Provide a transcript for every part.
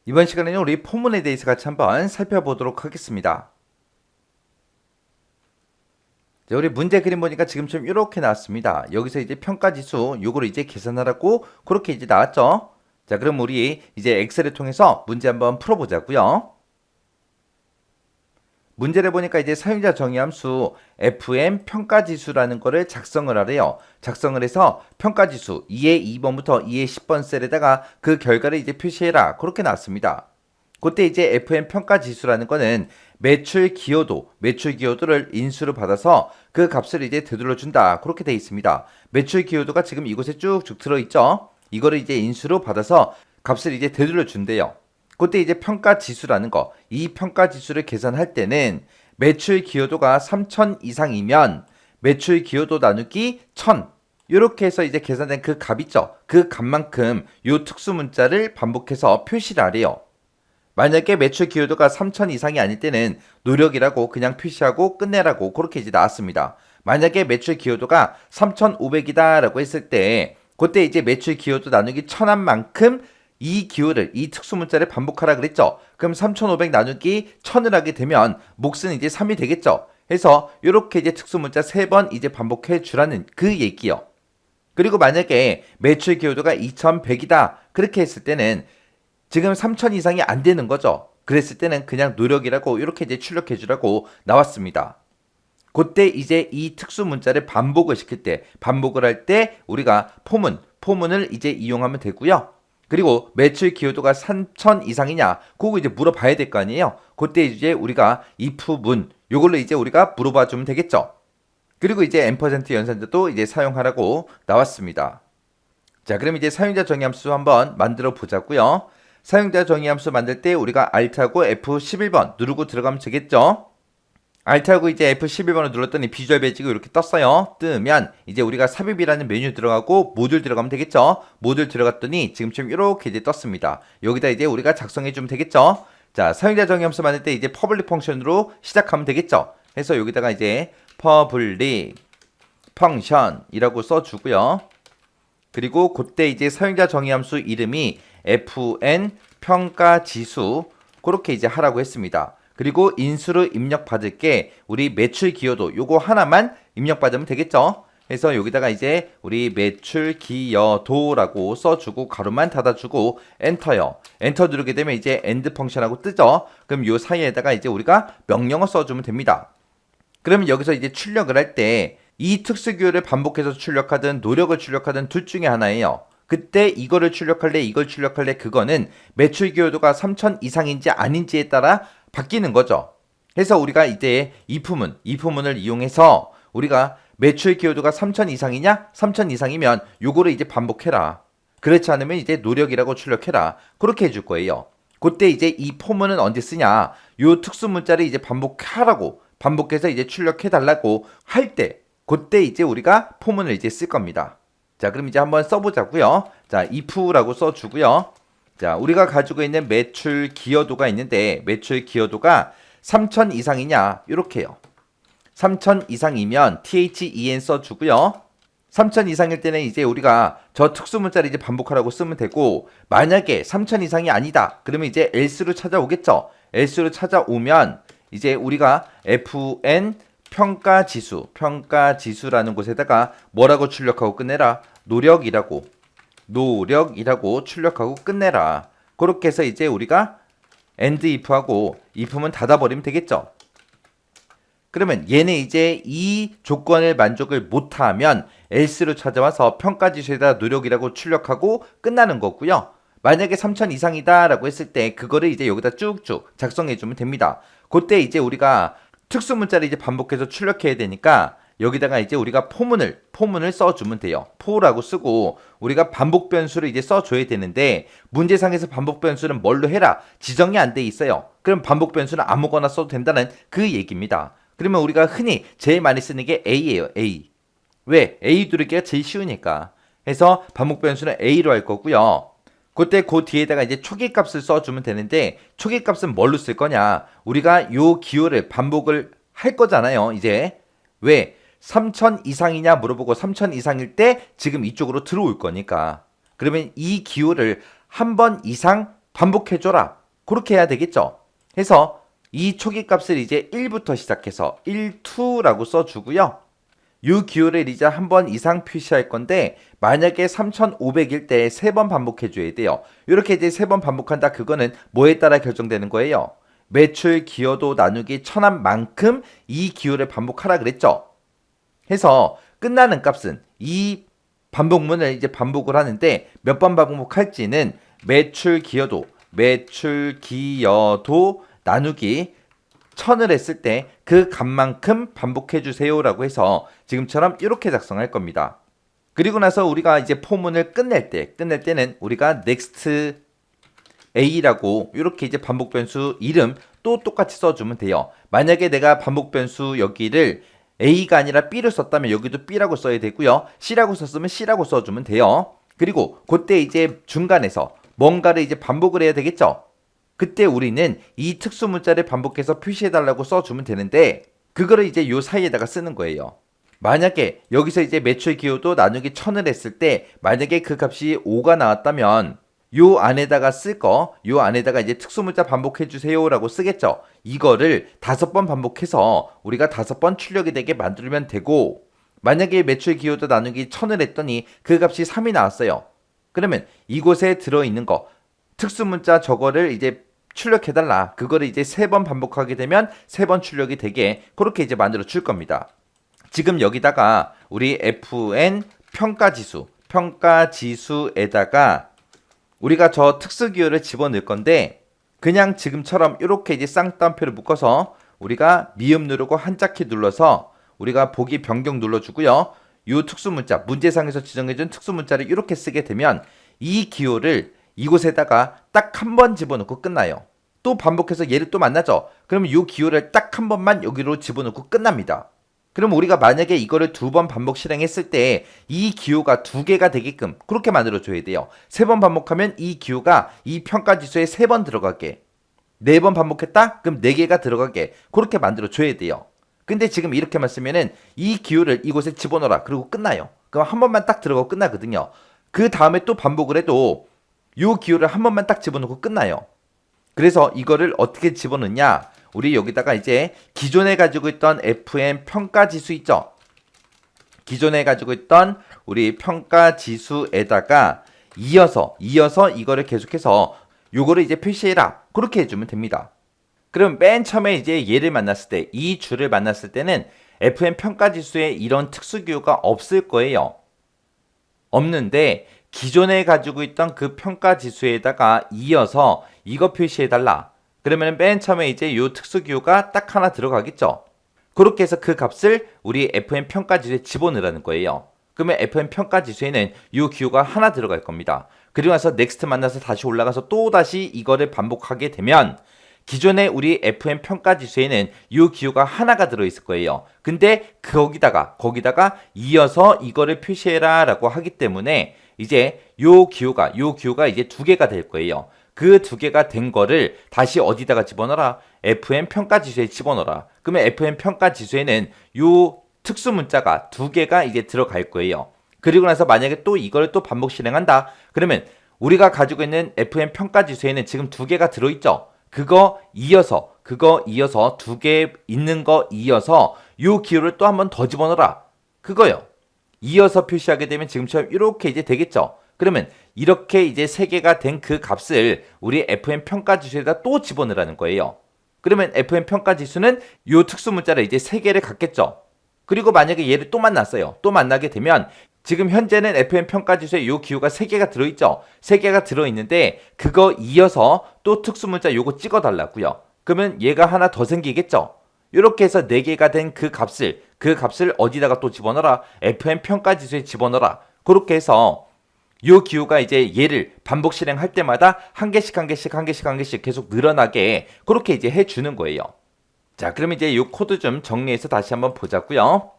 이번 시간에는 우리 포문에 대해서 같이 한번 살펴보도록 하겠습니다. 자, 우리 문제 그림 보니까 지금처럼 이렇게 나왔습니다. 여기서 이제 평가지수 요거를 이제 계산하라고 그렇게 이제 나왔죠. 자, 그럼 우리 이제 엑셀을 통해서 문제 한번 풀어보자고요. 문제를 보니까 이제 사용자 정의함수 fm 평가지수라는 거를 작성을 하래요. 작성을 해서 평가지수 2의 2번부터 2의 10번 셀에다가 그 결과를 이제 표시해라. 그렇게 나왔습니다. 그때 이제 FM 평가지수라는 거는 매출 기여도를 인수로 받아서 그 값을 이제 되돌려 준다. 그렇게 되어 있습니다. 매출 기여도가 지금 이곳에 쭉쭉 들어있죠. 이거를 이제 인수로 받아서 값을 이제 되돌려 준대요. 그때 이제 평가지수라는 거, 이 평가지수를 계산할 때는 매출 기여도가 3,000 이상이면 매출 기여도 나누기 1,000 이렇게 해서 이제 계산된 그 값 있죠. 그 값만큼 요 특수 문자를 반복해서 표시를 하래요. 만약에 매출 기여도가 3,000 이상이 아닐 때는 노력이라고 그냥 표시하고 끝내라고 그렇게 이제 나왔습니다. 만약에 매출 기여도가 3,500이다 라고 했을 때 그때 이제 매출 기여도 나누기 1,000한 만큼 이 기호를, 이 특수 문자를 반복하라 그랬죠. 그럼 3,500 나누기 1,000을 하게 되면 몫은 이제 3이 되겠죠. 해서 이렇게 이제 특수 문자 3번 이제 반복해 주라는 그 얘기요. 그리고 만약에 매출 기여도가 2,100이다 그렇게 했을 때는 지금 3,000 이상이 안 되는 거죠. 그랬을 때는 그냥 노력이라고 이렇게 이제 출력해 주라고 나왔습니다. 그때 이제 이 특수 문자를 반복을 시킬 때, 반복을 할 때 우리가 포문을 이제 이용하면 되고요. 그리고 매출 기여도가 3,000 이상이냐, 그거 이제 물어봐야 될 거 아니에요. 그때 이제 우리가 if문, 요걸로 이제 우리가 물어봐 주면 되겠죠. 그리고 이제 앰퍼센트 연산자도 이제 사용하라고 나왔습니다. 자, 그럼 이제 사용자 정의함수 한번 만들어 보자고요. 사용자 정의함수 만들 때 우리가 Alt하고 F11번 누르고 들어가면 되겠죠. Alt하고 이제 F11번을 눌렀더니 비주얼 베이지가 이렇게 떴어요. 뜨면 이제 우리가 삽입이라는 메뉴 들어가고 모듈 들어가면 되겠죠. 모듈 들어갔더니 지금처럼 이렇게 이제 떴습니다. 여기다 이제 우리가 작성해 주면 되겠죠. 자, 사용자 정의함수 만들 때 이제 퍼블릭 펑션으로 시작하면 되겠죠. 해서 여기다가 이제 퍼블릭 펑션이라고 써주고요. 그리고 그때 이제 사용자 정의함수 이름이 fn 평가지수 그렇게 이제 하라고 했습니다. 그리고 인수로 입력받을 게 우리 매출 기여도 요거 하나만 입력받으면 되겠죠. 해서 여기다가 이제 우리 매출 기여도라고 써주고 가로만 닫아주고 엔터요. 엔터 누르게 되면 이제 end 펑션하고 뜨죠. 그럼 요 사이에다가 이제 우리가 명령어 써주면 됩니다. 그러면 여기서 이제 출력을 할 때 이 특수기호를 반복해서 출력하든 노력을 출력하든 둘 중에 하나예요. 그때 이거를 출력할래 이걸 출력할래 그거는 매출 기여도가 3,000 이상인지 아닌지에 따라 바뀌는 거죠. 해서 우리가 이제 if문을 이용해서 우리가 매출 기여도가 3,000 이상이냐 3,000 이상이면 요거를 이제 반복해라. 그렇지 않으면 이제 노력이라고 출력해라. 그렇게 해줄 거예요. 그때 이제 이 포문은 언제 쓰냐 요 특수 문자를 이제 반복해서 이제 출력해 달라고 할 때 그때 이제 우리가 포문을 이제 쓸 겁니다. 자, 그럼 이제 한번 써보자고요. 자, if라고 써주고요. 자, 우리가 가지고 있는 매출 기여도가 있는데 매출 기여도가 3,000 이상이냐 이렇게요. 3,000 이상이면 THEN 써주고요. 3,000 이상일 때는 이제 우리가 저 특수 문자를 이제 반복하라고 쓰면 되고 만약에 3,000 이상이 아니다. 그러면 이제 else로 찾아오겠죠. else로 찾아오면 이제 우리가 fn 평가지수라는 곳에다가 뭐라고 출력하고 끝내라? 노력이라고 출력하고 끝내라. 그렇게 해서 이제 우리가 end if하고 if문 닫아버리면 되겠죠. 그러면 얘는 이제 이 조건을 만족을 못하면 else로 찾아와서 평가지수에다 노력이라고 출력하고 끝나는 거고요. 만약에 3,000 이상이다 라고 했을 때 그거를 이제 여기다 쭉쭉 작성해 주면 됩니다. 그때 이제 우리가 특수 문자를 이제 반복해서 출력해야 되니까 여기다가 이제 우리가 포문을 써주면 돼요. 포라고 쓰고 우리가 반복 변수를 이제 써줘야 되는데 문제상에서 반복 변수는 뭘로 해라 지정이 안 돼 있어요. 그럼 반복 변수는 아무거나 써도 된다는 그 얘기입니다. 그러면 우리가 흔히 제일 많이 쓰는 게 A예요. A. 왜? A 누르기가 제일 쉬우니까. 해서 반복 변수는 A로 할 거고요. 그때 그 뒤에다가 이제 초기값을 써주면 되는데 초기값은 뭘로 쓸 거냐? 우리가 요 기호를 반복을 할 거잖아요. 이제 왜? 3,000 이상이냐 물어보고 3,000 이상일 때 지금 이쪽으로 들어올 거니까. 그러면 이 기호를 한 번 이상 반복해줘라. 그렇게 해야 되겠죠. 해서 이 초기값을 이제 1부터 시작해서 1, 2라고 써주고요. 이 기호를 이제 한 번 이상 표시할 건데 만약에 3500일 때 3번 반복해줘야 돼요. 이렇게 이제 3번 반복한다. 그거는 뭐에 따라 결정되는 거예요? 매출 기여도 나누기 1000원만큼 이 기호를 반복하라 그랬죠. 해서 끝나는 값은 이 반복문을 이제 반복을 하는데 몇 번 반복할지는 매출 기여도 나누기 1000을 했을 때 그 값만큼 반복해 주세요라고 해서 지금처럼 이렇게 작성할 겁니다. 그리고 나서 우리가 이제 포문을 끝낼 때는 우리가 next a라고 이렇게 이제 반복 변수 이름 또 똑같이 써주면 돼요. 만약에 내가 반복 변수 여기를 a가 아니라 b를 썼다면 여기도 b라고 써야 되고요. c라고 썼으면 c라고 써주면 돼요. 그리고 그때 이제 중간에서 뭔가를 이제 반복을 해야 되겠죠. 그때 우리는 이 특수 문자를 반복해서 표시해달라고 써주면 되는데 그거를 이제 요 사이에다가 쓰는 거예요. 만약에 여기서 이제 매출 기여도 나누기 1000을 했을 때 만약에 그 값이 5가 나왔다면 요 안에다가 요 안에다가 이제 특수 문자 반복해 주세요라고 쓰겠죠. 이거를 5번 반복해서 우리가 5번 출력이 되게 만들면 되고 만약에 매출 기여도 나누기 1000을 했더니 그 값이 3이 나왔어요. 그러면 이곳에 들어있는 거 특수 문자 저거를 이제 출력해달라. 그거를 이제 3번 반복하게 되면 3번 출력이 되게 그렇게 이제 만들어 줄 겁니다. 지금 여기다가 우리 fn 평가지수에다가 우리가 저 특수기호를 집어넣을 건데 그냥 지금처럼 이렇게 이제 쌍따옴표를 묶어서 우리가 미음 누르고 한자키 눌러서 우리가 보기 변경 눌러주고요. 이 특수문자, 문제상에서 지정해준 특수문자를 이렇게 쓰게 되면 이 기호를 이곳에다가 딱 한 번 집어넣고 끝나요. 또 반복해서 얘를 또 만나죠. 그러면 이 기호를 딱 한 번만 여기로 집어넣고 끝납니다. 그럼 우리가 만약에 이거를 2번 반복 실행했을 때 이 기호가 2개가 되게끔 그렇게 만들어줘야 돼요. 3번 반복하면 이 기호가 이 평가지수에 3번 들어가게. 4번 반복했다? 그럼 4개가 들어가게. 그렇게 만들어줘야 돼요. 근데 지금 이렇게만 쓰면은 이 기호를 이곳에 집어넣어라. 그리고 끝나요. 그럼 한 번만 딱 들어가고 끝나거든요. 그 다음에 또 반복을 해도 이 기호를 한 번만 딱 집어넣고 끝나요. 그래서 이거를 어떻게 집어넣냐? 우리 여기다가 이제 기존에 가지고 있던 FM 평가지수 있죠? 기존에 가지고 있던 우리 평가지수에다가 이어서 이거를 계속해서 요거를 이제 표시해라. 그렇게 해주면 됩니다. 그럼 맨 처음에 이제 얘를 만났을 때, 이 줄을 만났을 때는 FM 평가지수에 이런 특수기호가 없을 거예요. 없는데 기존에 가지고 있던 그 평가지수에다가 이어서 이거 표시해달라. 그러면 맨 처음에 이제 요 특수기호가 딱 하나 들어가겠죠. 그렇게 해서 그 값을 우리 FM 평가지수에 집어넣으라는 거예요. 그러면 FM 평가지수에는 요 기호가 하나 들어갈 겁니다. 그리고 나서 넥스트 만나서 다시 올라가서 또 다시 이거를 반복하게 되면 기존에 우리 FM 평가지수에는 요 기호가 하나가 들어있을 거예요. 근데 거기다가 이어서 이거를 표시해라 라고 하기 때문에 이제 요 기호가 이제 2개가 될 거예요. 그 2개가 된 거를 다시 어디다가 집어넣어라? FM 평가지수에 집어넣어라. 그러면 FM 평가지수에는 요 특수 문자가 2개가 이제 들어갈 거예요. 그리고 나서 만약에 또 이걸 또 반복 실행한다. 그러면 우리가 가지고 있는 FM 평가지수에는 지금 2개가 들어있죠. 그거 이어서 2개 있는 거 이어서 요 기호를 또 한 번 더 집어넣어라. 그거요. 이어서 표시하게 되면 지금처럼 이렇게 이제 되겠죠. 그러면 이렇게 이제 3개가 된 그 값을 우리 FM 평가지수에다 또 집어넣으라는 거예요. 그러면 FM 평가지수는 요 특수 문자를 이제 3개를 갖겠죠. 그리고 만약에 얘를 또 만났어요. 또 만나게 되면 지금 현재는 FM 평가지수에 요 기호가 3개가 들어있죠. 3개가 들어있는데 그거 이어서 또 특수 문자 요거 찍어달라고요. 그러면 얘가 하나 더 생기겠죠. 이렇게 해서 4개가 된 그 값을 어디다가 또 집어넣어라? FM 평가지수에 집어넣어라. 그렇게 해서 요 기호가 이제 얘를 반복 실행할 때마다 한 개씩 계속 늘어나게 그렇게 이제 해주는 거예요. 자, 그럼 이제 요 코드 좀 정리해서 다시 한번 보자고요.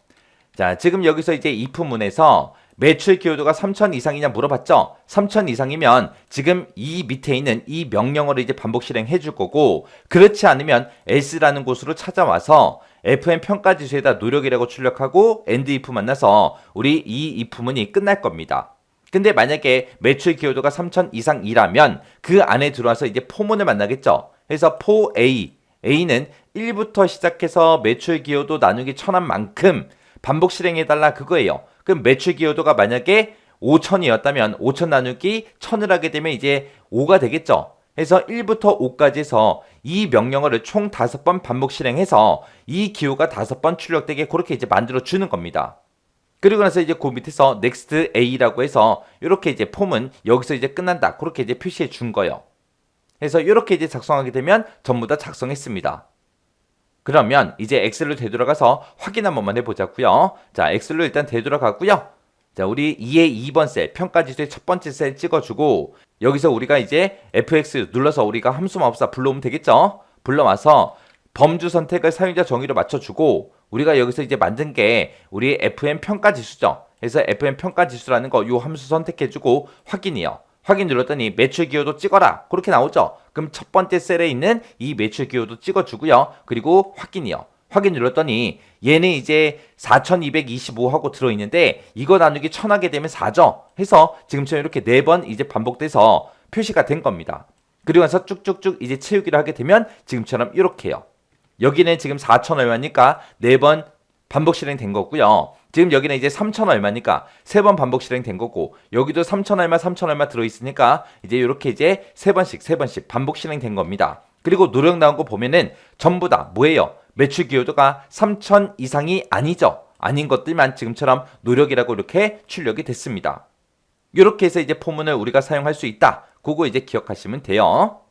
자, 지금 여기서 이제 if문에서 매출 기여도가 3,000 이상이냐 물어봤죠? 3,000 이상이면 지금 이 밑에 있는 이 명령어를 이제 반복 실행해 줄 거고, 그렇지 않으면 else라는 곳으로 찾아와서 FM 평가지수에다 노력이라고 출력하고 end if 만나서 우리 이 if문이 끝날 겁니다. 근데 만약에 매출 기여도가 3천 이상이라면 그 안에 들어와서 이제 포문을 만나겠죠. 그래서 포 A, A는 1부터 시작해서 매출 기여도 나누기 1000한 만큼 반복 실행해달라 그거예요. 그럼 매출 기여도가 만약에 5천이었다면 5천 나누기 1000을 하게 되면 이제 5가 되겠죠. 그래서 1부터 5까지 해서 이 명령어를 총 5번 반복 실행해서 이 기호가 5번 출력되게 그렇게 이제 만들어 주는 겁니다. 그리고 나서 이제 그 밑에서 next A라고 해서 이렇게 이제 폼은 여기서 이제 끝난다. 그렇게 이제 표시해 준 거예요. 그래서 이렇게 이제 작성하게 되면 전부 다 작성했습니다. 그러면 이제 엑셀로 되돌아가서 확인 한 번만 해보자고요. 자, 엑셀로 일단 되돌아가고요. 자, 우리 2의 2번 셀, 평가지수의 첫 번째 셀 찍어주고 여기서 우리가 이제 FX 눌러서 우리가 함수마법사 불러오면 되겠죠? 불러와서 범주 선택을 사용자 정의로 맞춰주고 우리가 여기서 이제 만든 게 우리 FM 평가지수죠. 그래서 FM 평가지수라는 거 요 함수 선택해주고 확인이요. 확인 눌렀더니 매출 기여도 찍어라. 그렇게 나오죠. 그럼 첫 번째 셀에 있는 이 매출 기여도 찍어주고요. 그리고 확인이요. 확인 눌렀더니 얘는 이제 4225하고 들어있는데 이거 나누기 1000 하게 되면 4죠. 해서 지금처럼 이렇게 4번 이제 반복돼서 표시가 된 겁니다. 그리고 나서 쭉쭉쭉 이제 채우기를 하게 되면 지금처럼 이렇게요. 여기는 지금 4천 얼마니까 4번 반복 실행된 거고요. 지금 여기는 이제 3천 얼마니까 3번 반복 실행된 거고 여기도 3천 얼마 3천 얼마 들어있으니까 이제 이렇게 이제 3번씩 반복 실행된 겁니다. 그리고 노력 나온 거 보면은 전부 다 뭐예요? 매출 기여도가 3천 이상이 아니죠. 아닌 것들만 지금처럼 노력이라고 이렇게 출력이 됐습니다. 이렇게 해서 이제 포문을 우리가 사용할 수 있다. 그거 이제 기억하시면 돼요.